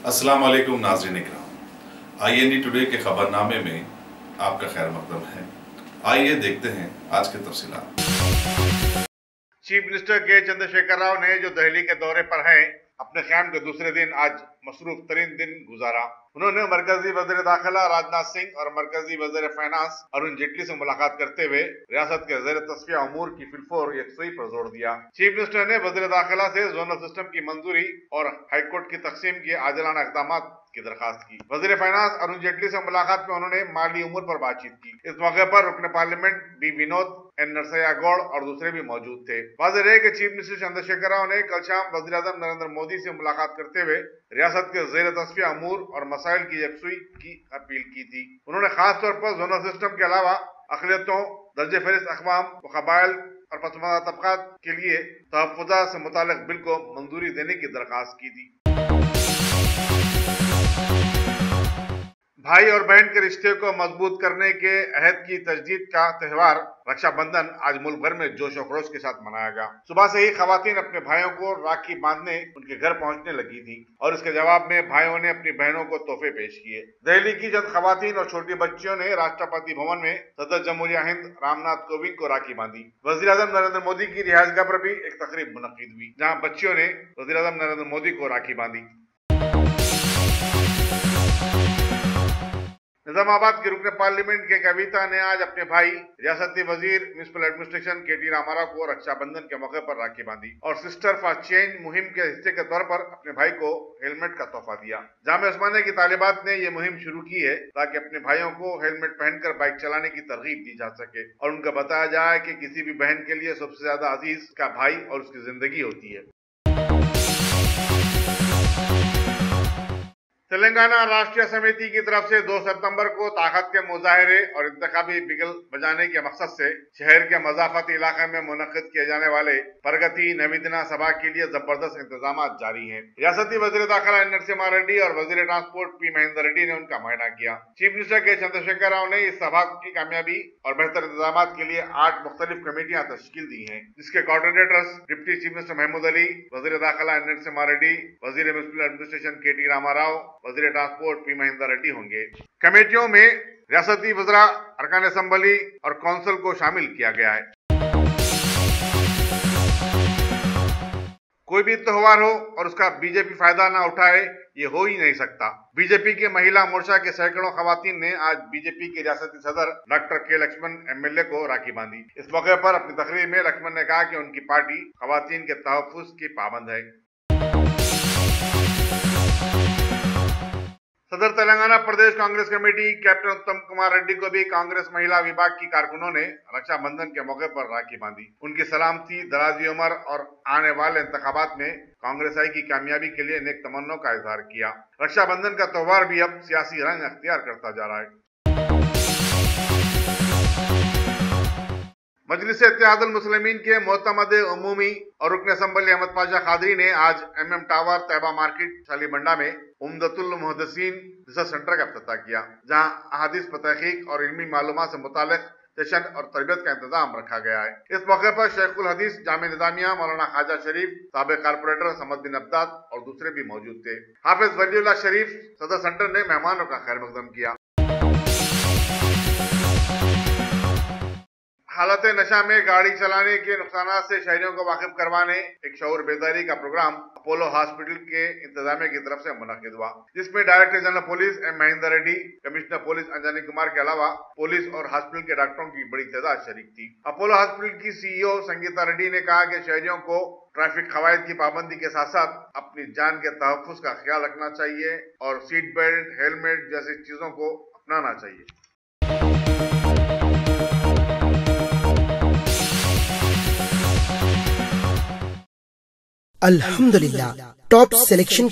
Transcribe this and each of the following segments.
अस्सलाम वालेकुम नाज़रीन इकराम, IND टुडे के खबरनामे में आपका खैर मकदम है। आइए देखते हैं आज के तफसीलात। चीफ मिनिस्टर के चंद्रशेखर राव ने जो दिल्ली के दौरे पर हैं, अपने क़याम के दूसरे दिन आज मसरूफ तरीन दिन गुजारा। उन्होंने मरकजी वज़ीर दाखिला राजनाथ सिंह और मरकजी वज़ीर फाइनेंस अरुण जेटली से मुलाकात करते हुए रियासत के ज़ेर तस्फिया अमूर की फिलफोर यकसुई पर जोर दिया। चीफ मिनिस्टर ने वज़ीर दाखिला से जोनल सिस्टम की मंजूरी और हाईकोर्ट की तकसीम के आजिलाना इक़दाम की दरखास्त की। वज़ीर फाइनेंस अरुण जेटली से मुलाकात में उन्होंने माली उमूर पर बातचीत की। इस मौके पर रुकन parliament B Vinod, N Narasaiah Goud और दूसरे भी मौजूद थे। वाज़ेह है कि चीफ मिनिस्टर चंद्रशेखर राव ने कल शाम वज़ीर आज़म नरेंद्र मोदी से मुलाकात करते हुए रियासत के ज़ेर तस्फिया अमूर और मसाइल की यकसुई की अपील की थी। उन्होंने खास तौर पर जोनल सिस्टम के अलावा अक़लियतों, दर्जे फहरिस्त अक़वाम व क़बाइल और पसमानदा तबक़ात के लिए तहफ़्फ़ुज़ात से मुताल्लिक़ बिल को मंजूरी देने की दरख्वास्त की थी। भाई और बहन के रिश्ते को मजबूत करने के अहद की तजदीद का त्यौहार रक्षाबंधन आज मुल्क भर में जोश और खरोश के साथ मनाया गया। सुबह से ही खवातीन अपने भाइयों को राखी बांधने उनके घर पहुंचने लगी थी और इसके जवाब में भाइयों ने अपनी बहनों को तोहफे पेश किए। दिल्ली की चंद खवातीन और छोटी बच्चियों ने राष्ट्रपति भवन में सदर जमहूरिया हिंद रामनाथ कोविंद को राखी बांधी। वज़ीर आज़म नरेंद्र मोदी की रिहाइशगाह पर भी एक तकरीब मुनक्किद हुई, जहाँ बच्चियों ने वज़ीर आज़म नरेंद्र मोदी को राखी बांधी। निजामाबाद के रुकन पार्लियामेंट के कविता ने आज अपने भाई रियासती वजीर म्युनिसिपल एडमिनिस्ट्रेशन KT रामाराव को रक्षाबंधन के मौके पर राखी बांधी और सिस्टर फॉर चेंज मुहिम के हिस्से के तौर पर अपने भाई को हेलमेट का तोहफा दिया। जामिया उस्मानिया की तालिबात ने ये मुहिम शुरू की है ताकि अपने भाइयों को हेलमेट पहनकर बाइक चलाने की तरगीब दी जा सके और उनका बताया जाए कि किसी भी बहन के लिए सबसे ज्यादा अजीज का भाई और उसकी जिंदगी होती है। तेलंगाना राष्ट्रीय समिति की तरफ से 2 सितंबर को ताकत के मुजाहरे और इंतखाबी बिगल बजाने के मकसद से शहर के मज़ाफ़ती इलाके में मुनक़्क़िद किए जाने वाले प्रगति नवीदिना सभा के लिए जबरदस्त इंतजाम जारी हैं। रियासती वज़ीर दाखिला एन नरसिम्हा रेड्डी और वज़ीर ट्रांसपोर्ट पी महेंद्र रेड्डी ने उनका मुआयना किया। चीफ मिनिस्टर के चंद्रशेखर राव ने इस सभा की कामयाबी और बेहतर इंतजाम के लिए 8 मुख्तलिफ कमेटियां तश्कील दी हैं, जिसके coordinators deputy chief minister Mahmood Ali, वज़ीर दाखिला एन नरसिम्हा रेड्डी, वज़ीर म्युनिसिपल एडमिनिस्ट्रेशन KT रामाराव, वज़ीर ट्रांसपोर्ट पी महेंद्र रेड्डी होंगे। कमेटियों में रियासती वज़रा, अरकान असम्बली और कौंसिल को शामिल किया गया है। कोई भी त्योहार हो और उसका बीजेपी फायदा ना उठाए, ये हो ही नहीं सकता। बीजेपी के महिला मोर्चा के सैकड़ों खवातीन ने आज बीजेपी के रियासती सदर डॉक्टर के लक्ष्मण MLA को राखी बांधी। इस मौके पर अपनी तकरीर में लक्ष्मण ने कहा कि उनकी पार्टी खवातीन के तहफ़्फ़ुज़ की पाबंद है। सदर तेलंगाना प्रदेश कांग्रेस कमेटी कैप्टन उत्तम कुमार रेड्डी को भी कांग्रेस महिला विभाग की कारकुनों ने रक्षाबंधन के मौके पर राखी बांधी। उनकी सलामती, दराजी उम्र और आने वाले इंतखाबात में कांग्रेस आई की कामयाबी के लिए नेक तमन्नों का इजहार किया। रक्षाबंधन का त्योहार भी अब सियासी रंग अख्तियार करता जा रहा है। मजलिस इत्तेहादुल मुस्लिमीन के मोतमद उमूमी और रुकन असम्बली अहमद पाशा कादरी ने आज MM tower Tayyaba market Shalibanda में उम्दतुल मुहद्दिसीन रिसर्च सेंटर का इफ्तिताह किया, जहां अहादीस पर तहकीक और इल्मी मालूमात से मुताल्लिक़ सेशन और तरबियत का इंतजाम रखा गया है। इस मौके पर शेखुल हदीस जामिया निज़ामिया मौलाना ख्वाजा शरीफ, साबिक़ कारपोरेटर समद बिन अब्दाद और दूसरे भी मौजूद थे। हाफिज वलीउल्लाह शरीफ सदर सेंटर ने मेहमानों का खैर मकदम किया। हालत नशा में गाड़ी चलाने के नुकसानात से शहरियों को वाकिफ करवाने एक शऊर बेदारी का प्रोग्राम अपोलो हॉस्पिटल के इंतजामिया की तरफ से मुनक़्क़िद हुआ, जिसमें director general police M Mahendra Reddy, commissioner police Anjani Kumar के अलावा पुलिस और हॉस्पिटल के डॉक्टरों की बड़ी तादाद शरीक थी। अपोलो हॉस्पिटल की CEO संगीता रेड्डी ने कहा कि शहरियों को ट्रैफिक कवायद की पाबंदी के साथ साथ अपनी जान के तहफ़्फ़ुज़ का ख्याल रखना चाहिए और सीट बेल्ट, हेलमेट जैसी चीजों को अपनाना चाहिए। अल्हम्दुलिल्लाह, top selection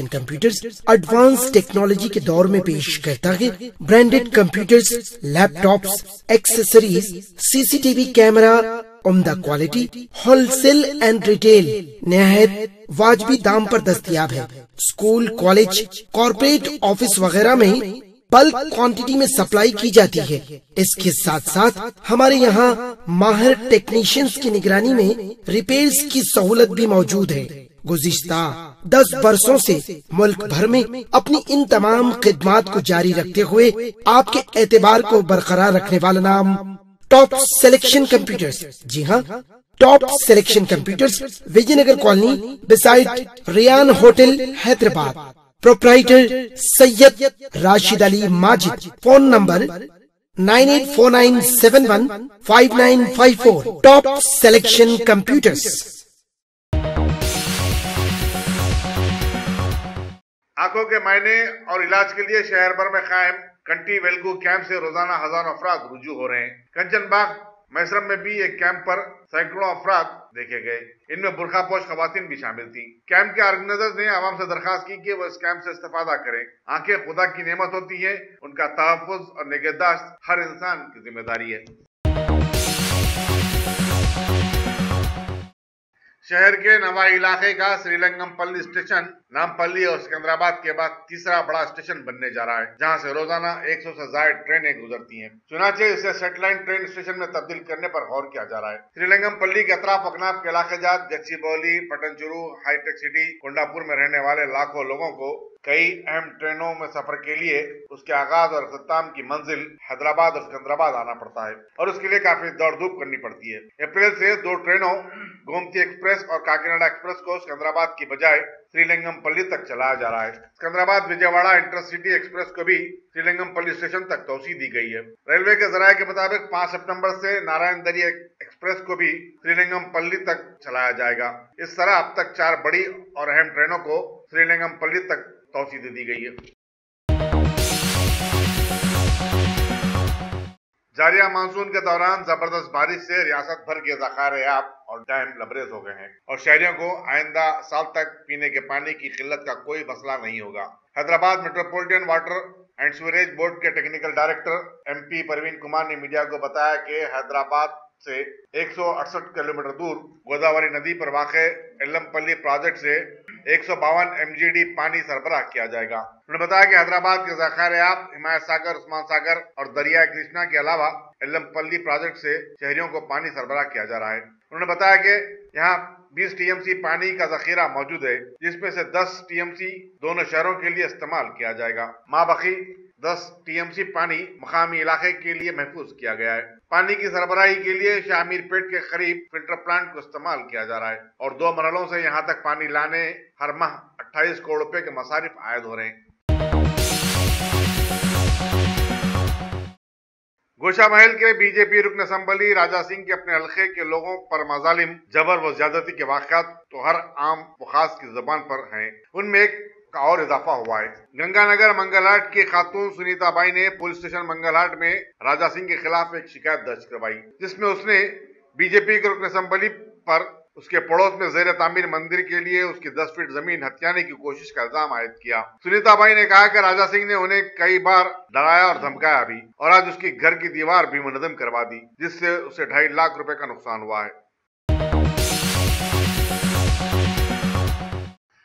computers advance technology के दौर में पेश करता है branded computers, laptops, accessories, CCTV camera, उम्दा क्वालिटी, होलसेल एंड रिटेल निहायत वाजबी दाम पर दस्तयाब है। स्कूल, कॉलेज, कॉर्पोरेट ऑफिस वगैरह में बल्क क्वांटिटी में सप्लाई की जाती है। इसके साथ साथ हमारे यहाँ माहिर टेक्नीशियंस की निगरानी में रिपेयर्स की सहूलत भी मौजूद है। गुज़िश्ता 10 वर्षों से मुल्क भर में अपनी इन तमाम खिदमात को जारी रखते हुए आपके एतबार को बरकरार रखने वाला नाम टॉप सिलेक्शन कंप्यूटर्स। जी हाँ, top selection computers, Vijayanagar colony beside Riyan hotel, Hyderabad. Proprietor Syed Rashid Ali Majid. Phone number 9849715954। Top selection computers. आंखों के मायने और इलाज के लिए शहर भर में कायम कंटी वेलगू कैंप से रोजाना हजारों अफराद रुजू हो रहे हैं। कंचनबाग मैसरम में भी एक कैंप पर सैकड़ों अफराद देखे गए। इनमें बुरखापोश खवातीन भी शामिल थी। कैंप के ऑर्गेनाइजर्स ने आवाम से दरखास्त की कि वो इस कैंप से इस्तेफादा करें। आंखें खुदा की नेमत होती हैं, उनका तहफ्फुज और निगहदाश्त हर इंसान की जिम्मेदारी है। शहर के नवाई इलाके का श्रीरंगमपल्ली स्टेशन नामपल्ली और सिकंदराबाद के बाद तीसरा बड़ा स्टेशन बनने जा रहा है, जहां से रोजाना 100 से ज्यादा ट्रेनें गुजरती हैं। चुनाचे इसे सेटेलाइट ट्रेन स्टेशन में तब्दील करने पर गौर किया जा रहा है। श्रीरंगमपल्ली के अतराफ अकनाफ के इलाके जात गच्चीबौली, पटनचेरू, हाईटेक सिटी, कोंडापुर में रहने वाले लाखों लोगों को कई अहम ट्रेनों में सफर के लिए उसके आगाज और अख्ताम की मंजिल हैदराबाद और सिकंदराबाद आना पड़ता है और उसके लिए काफी दौड़ धूप करनी पड़ती है। अप्रैल से 2 ट्रेनों गोमती एक्सप्रेस और काकीनाडा एक्सप्रेस को सिकंदराबाद की बजाय श्रीरंगमपल्ली तक चलाया जा रहा है। सिकंदराबाद विजयवाड़ा इंटरसिटी एक्सप्रेस को भी श्रीरंगमपल्ली स्टेशन तक तौसी दी गई है। रेलवे के जराये के मुताबिक 5 सितंबर से नारायण दरी एक्सप्रेस को भी श्रीरंगमपल्ली तक चलाया जाएगा। इस तरह अब तक 4 बड़ी और अहम ट्रेनों को श्रीरंगमपल्ली तक तौसी दे दी गई है। जारिया मानसून के दौरान जबरदस्त बारिश से रियासत भर के ज़खायर आब और डैम लबरेज हो गए हैं और शहरियों को आइंदा साल तक पीने के पानी की किल्लत का कोई मसला नहीं होगा। Hyderabad metropolitan water and sewerage board के technical director MP Parveen Kumar ने मीडिया को बताया कि हैदराबाद से 168 किलोमीटर दूर गोदावरी नदी पर वाक़े एल्लमपल्ली प्रोजेक्ट से 152 MGD पानी सरबराह किया जाएगा। उन्होंने बताया कि हैदराबाद के ज़खायर आब हिमायत सागर, उस्मान सागर और दरिया कृष्णा के अलावा एल्लमपल्ली प्रोजेक्ट से शहरियों को पानी सरबराह किया जा रहा है। उन्होंने बताया कि यहाँ 20 TMC पानी का जखीरा मौजूद है, जिसमें से 10 TMC दोनों शहरों के लिए इस्तेमाल किया जाएगा। माबाकी 10 TMC पानी मकामी इलाके के लिए महफूज किया गया है। पानी की सरबराही के लिए शाहमीरपेट के करीब फिल्टर प्लांट को इस्तेमाल किया जा रहा है और 2 मरहलों से यहाँ तक पानी लाने हर माह 28 करोड़ रुपए के मसारिफ आयद हो रहे हैं। गोशा महल के बीजेपी रुकन असम्बली राजा सिंह के अपने हल्के के लोगों पर मजालिम, जबर व ज्यादती के वाक़यात तो हर आम व खास की जुबान पर हैं। उनमें एक का और इजाफा हुआ है। गंगानगर मंगलहाट की खातून सुनीता बाई ने पुलिस स्टेशन मंगलहाट में राजा सिंह के खिलाफ एक शिकायत दर्ज करवाई, जिसमें उसने बीजेपी के रुकन असम्बली पर उसके पड़ोस में ज़ेर तामीर मंदिर के लिए उसकी 10 फीट जमीन हथियाने की कोशिश का इल्जाम आयद किया। सुनीता बाई ने कहा कि राजा सिंह ने उन्हें कई बार डराया और धमकाया भी और आज उसकी घर की दीवार भी मुनहदम करवा दी, जिससे उसे 2.5 लाख रुपए का नुकसान हुआ है।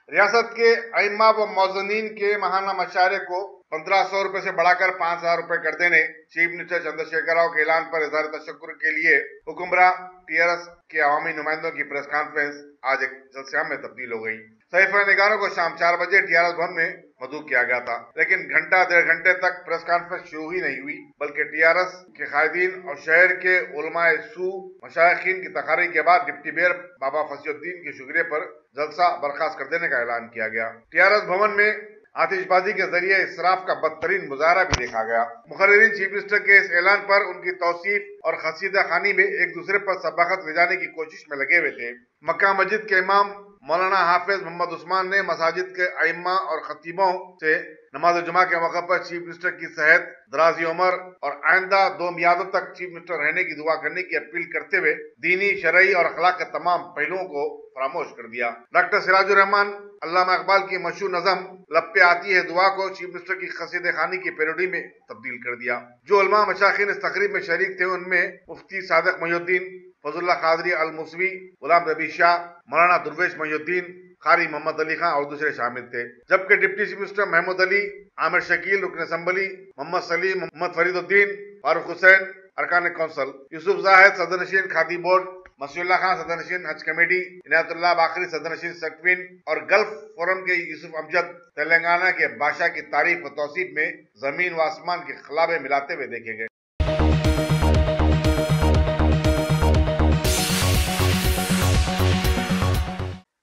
रियासत के अइम्मा व मौज़नीन के माहाना मशारे को 1500 रुपए से बढ़ाकर 5000 रुपए कर देने चीफ मिनिस्टर चंद्रशेखर राव के ऐलान पर इज़हार तशक्कुर के लिए हुक्मरां TRS के अवामी नुमाइंदों की प्रेस कॉन्फ्रेंस आज एक जलसे में तब्दील हो गई। सहीफ़ा-ए-निगारों को शाम 4 बजे TRS भवन में मदऊ किया गया था, लेकिन घंटा 1.5 घंटे तक प्रेस कॉन्फ्रेंस शुरू ही नहीं हुई, बल्कि TRS के कायदीन और शहर के उलमाए सू मशाइखीन की तकारीर के बाद डिप्टी मेयर बाबा फसीउद्दीन के शुक्रिया पर जलसा बर्खास्त कर देने का ऐलान किया गया। TRS भवन में आतिशबाजी के जरिए इसराफ का बदतरीन मुजाहरा भी देखा गया। मुखर्रिरीन चीफ मिनिस्टर के इस ऐलान पर उनकी तौसीफ और खसीदा खानी में एक दूसरे पर सबकत ले जाने की कोशिश में लगे हुए थे। मक्का मस्जिद के इमाम मौलाना हाफिज मोहम्मद उस्मान ने मसाजिद के अइम्मा और खतीबों से नमाज जुमा के मौके पर चीफ मिनिस्टर की सेहत, दराजी उम्र और आइंदा 2 मियादों तक चीफ मिनिस्टर रहने की दुआ करने की अपील करते हुए दीनी, शरई और अखलाक के तमाम पहलुओं को फरामोश कर दिया। डॉक्टर सिराजुर रहमान अल्लामा इकबाल की मशहूर नज़म लब पे आती है दुआ को चीफ मिनिस्टर की खसीदे खानी की पैरोडी में तब्दील कर दिया। जो उलमा मशाइखीन इस तकरीब में शरीक थे उनमें मुफ्ती सादिक मोहिउद्दीन, फजलुल्लाह कादरी अल मुसवी, गुलाम रबी शाह, मौलाना दुर्वेश मोहिउद्दीन, कारी मोहम्मद अली खान और दूसरे शामिल थे। जबकि deputy chief minister Mahmood Ali, Amir Shakeel रुकन असम्बली, मोहम्मद सलीम, मोहम्मद फरीदुद्दीन, फारूक हुसैन अरकान कौंसल, यूसुफ जाहिद सदरनशीन खादी बोर्ड, मसीउल्लाह खान सदरनशीन हज कमेटी, इनायतुल्लाह बाकरी सदरनशीन सकविन और गल्फ फोरम के यूसुफ अमजद तेलंगाना के बादशाह की तारीफ व तौसीफ में जमीन व आसमान के खिलाबे मिलाते हुए देखे गए।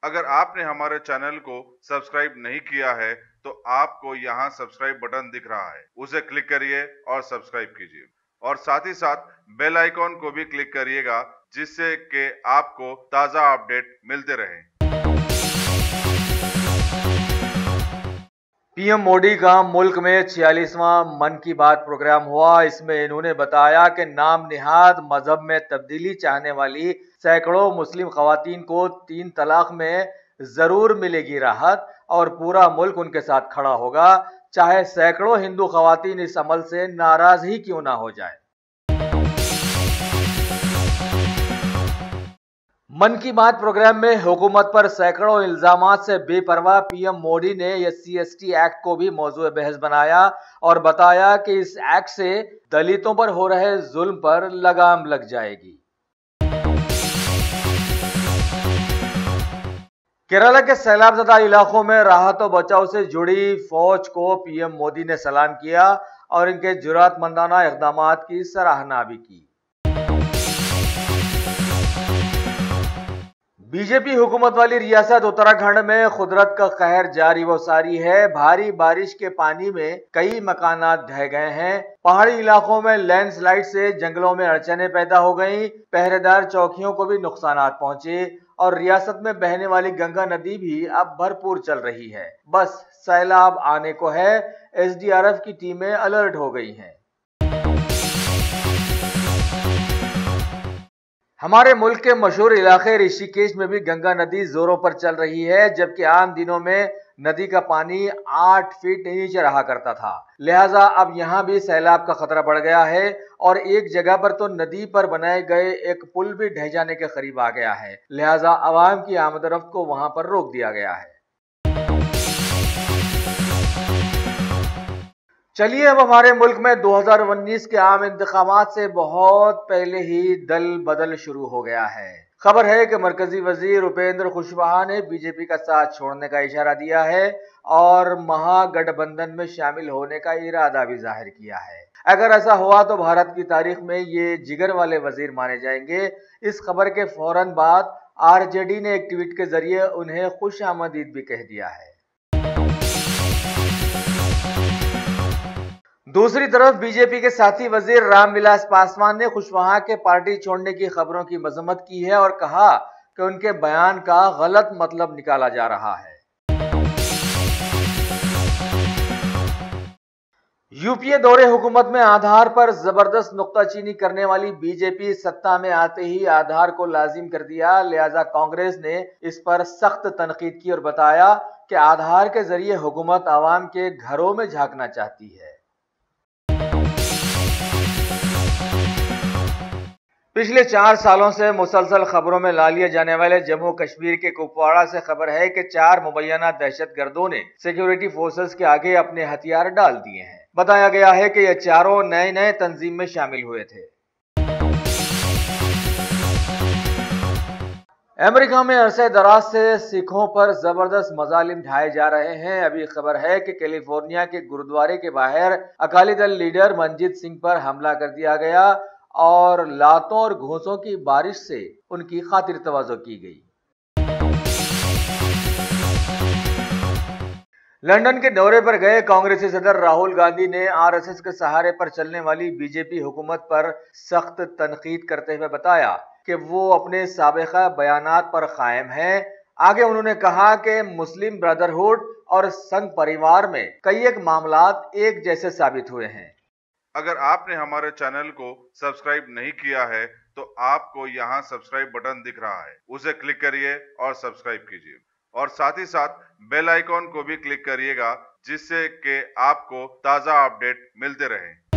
अगर आपने हमारे चैनल को सब्सक्राइब नहीं किया है तो आपको यहाँ सब्सक्राइब बटन दिख रहा है, उसे क्लिक करिए और सब्सक्राइब कीजिए और साथ ही साथ बेल आइकॉन को भी क्लिक करिएगा जिससे कि आपको ताज़ा अपडेट मिलते रहें। पीएम मोदी का मुल्क में 46वां मन की बात प्रोग्राम हुआ। इसमें इन्होंने बताया कि नाम निहाद मजहब में तब्दीली चाहने वाली सैकड़ों मुस्लिम खवातीन को 3 तलाक में जरूर मिलेगी राहत और पूरा मुल्क उनके साथ खड़ा होगा, चाहे सैकड़ों हिंदू खवातीन इस अमल से नाराज ही क्यों ना हो जाए। मन की बात प्रोग्राम में हुकूमत पर सैकड़ों इल्जामात से बेपरवाह पीएम मोदी ने SC/ST एक्ट को भी मौजूद बहस बनाया और बताया कि इस एक्ट से दलितों पर हो रहे जुल्म पर लगाम लग जाएगी। केरला के सैलाबज़दा इलाकों में राहत और बचाव से जुड़ी फौज को पीएम मोदी ने सलाम किया और इनके जुर्अतमंदाना इक़दामात की सराहना भी की। बीजेपी हुकूमत वाली रियासत उत्तराखंड में कुदरत का कहर जारी व सारी है। भारी बारिश के पानी में कई मकानात ढह गए हैं। पहाड़ी इलाकों में लैंडस्लाइड से जंगलों में अड़चने पैदा हो गई। पहरेदार चौकियों को भी नुकसानात पहुंचे और रियासत में बहने वाली गंगा नदी भी अब भरपूर चल रही है। बस सैलाब आने को है। SDRF की टीमें अलर्ट हो गई हैं। हमारे मुल्क के मशहूर इलाके ऋषिकेश में भी गंगा नदी जोरों पर चल रही है, जबकि आम दिनों में नदी का पानी 8 फीट नीचे रहा करता था। लिहाजा अब यहां भी सैलाब का खतरा बढ़ गया है और एक जगह पर तो नदी पर बनाए गए एक पुल भी ढह जाने के करीब आ गया है। लिहाजा आवाम की आमदरफ्त को वहां पर रोक दिया गया है। चलिए अब हमारे मुल्क में 2019 के आम इंतखामात से बहुत पहले ही दल बदल शुरू हो गया है। खबर है कि मरकजी वजीर उपेंद्र कुशवाहा ने बीजेपी का साथ छोड़ने का इशारा दिया है और महागठबंधन में शामिल होने का इरादा भी जाहिर किया है। अगर ऐसा हुआ तो भारत की तारीख में ये जिगर वाले वजीर माने जाएंगे। इस खबर के फौरन बाद RJD ने एक ट्वीट के जरिए उन्हें खुश आमदीद भी कह दिया है। दूसरी तरफ बीजेपी के साथी वजीर रामविलास पासवान ने कुशवाहा के पार्टी छोड़ने की खबरों की मजम्मत की है और कहा कि उनके बयान का गलत मतलब निकाला जा रहा है। यूपीए दौरे हुकूमत में आधार पर जबरदस्त नुक्ताचीनी करने वाली बीजेपी सत्ता में आते ही आधार को लाजिम कर दिया। लिहाजा कांग्रेस ने इस पर सख्त तनकीद की और बताया कि आधार के जरिए हुकूमत आवाम के घरों में झांकना चाहती है। पिछले 4 सालों से मुसलसल खबरों में ला लिए जाने वाले जम्मू कश्मीर के कुपवाड़ा से खबर है कि 4 मुबैना दहशतगर्दों ने सिक्योरिटी फोर्सेस के आगे अपने हथियार डाल दिए हैं। बताया गया है कि ये चारों नए तंजीम में शामिल हुए थे। अमेरिका में अरसे दराज से सिखों पर जबरदस्त मजालिम ढाए जा रहे हैं। अभी खबर है कि कैलिफोर्निया के गुरुद्वारे के बाहर अकाली दल लीडर मनजीत सिंह पर हमला कर दिया गया और लातों और घूंसों की बारिश से उनकी खातिर तवाज़ो की गई। लंदन के दौरे पर गए कांग्रेसी सदर राहुल गांधी ने RSS के सहारे पर चलने वाली बीजेपी हुकूमत पर सख्त तनकीद करते हुए बताया कि वो अपने साबिक़ा बयानात पर कायम है। आगे उन्होंने कहा कि मुस्लिम ब्रदरहुड और संघ परिवार में कई एक मामलात एक जैसे साबित हुए हैं। अगर आपने हमारे चैनल को सब्सक्राइब नहीं किया है तो आपको यहाँ सब्सक्राइब बटन दिख रहा है, उसे क्लिक करिए और सब्सक्राइब कीजिए और साथ ही साथ बेल आइकॉन को भी क्लिक करिएगा जिससे कि आपको ताज़ा अपडेट मिलते रहें।